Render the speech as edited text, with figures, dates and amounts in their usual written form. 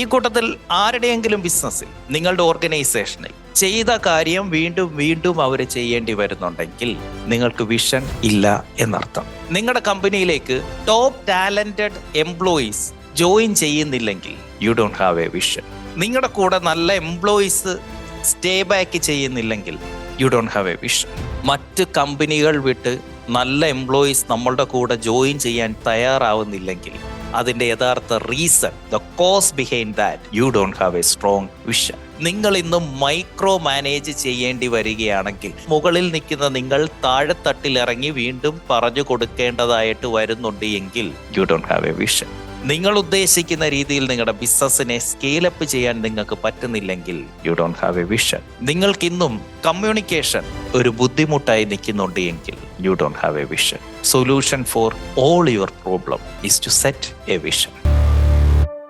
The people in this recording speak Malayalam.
ഈ കൂട്ടത്തിൽ ആരുടെയെങ്കിലും ബിസിനസ്സിൽ, നിങ്ങളുടെ ഓർഗനൈസേഷനിൽ ചെയ്ത കാര്യം വീണ്ടും വീണ്ടും അവർ ചെയ്യേണ്ടി വരുന്നുണ്ടെങ്കിൽ നിങ്ങൾക്ക് വിഷൻ ഇല്ല എന്നർത്ഥം. നിങ്ങളുടെ കമ്പനിയിലേക്ക് ടോപ്പ് ടാലന്റഡ് എംപ്ലോയീസ് ജോയിൻ ചെയ്യുന്നില്ലെങ്കിൽ U don't have a vision. നിങ്ങളുടെ കൂടെ നല്ല എംപ്ലോയീസ് സ്റ്റേ ബാക്ക് ചെയ്യുന്നില്ലെങ്കിൽ U don't have a vision. മറ്റ് കമ്പനികൾ വിട്ട് നല്ല എംപ്ലോയീസ് നമ്മളുടെ കൂടെ ജോയിൻ ചെയ്യാൻ തയ്യാറാവുന്നില്ലെങ്കിൽ അതിൻ്റെ യഥാർത്ഥ reason, the cause behind that, U don't have A strong vision. നിങ്ങൾ ഇന്ന് മൈക്രോ മാനേജ് ചെയ്യേണ്ടി വരികയാണെങ്കിൽ മുകളിൽ നിൽക്കുന്ന നിങ്ങൾ താഴെത്തട്ടിൽ ഇറങ്ങി വീണ്ടും പറഞ്ഞു കൊടുക്കേണ്ടതായിട്ട് വരുന്നുണ്ട് എങ്കിൽ you don't have a vision. നിങ്ങൾ ഉദ്ദേശിക്കുന്ന രീതിയിൽ നിങ്ങളുടെ ബിസിനസ്സിനെ സ്കെയിലപ്പ് ചെയ്യാൻ നിങ്ങൾക്ക് പറ്റുന്നില്ലെങ്കിൽ you don't have a vision. നിങ്ങൾക്കിന്നും കമ്മ്യൂണിക്കേഷൻ ഒരു ബുദ്ധിമുട്ടായി നിൽക്കുന്നുണ്ട് എങ്കിൽ you don't have a vision. Solution for all your problem is to set a vision.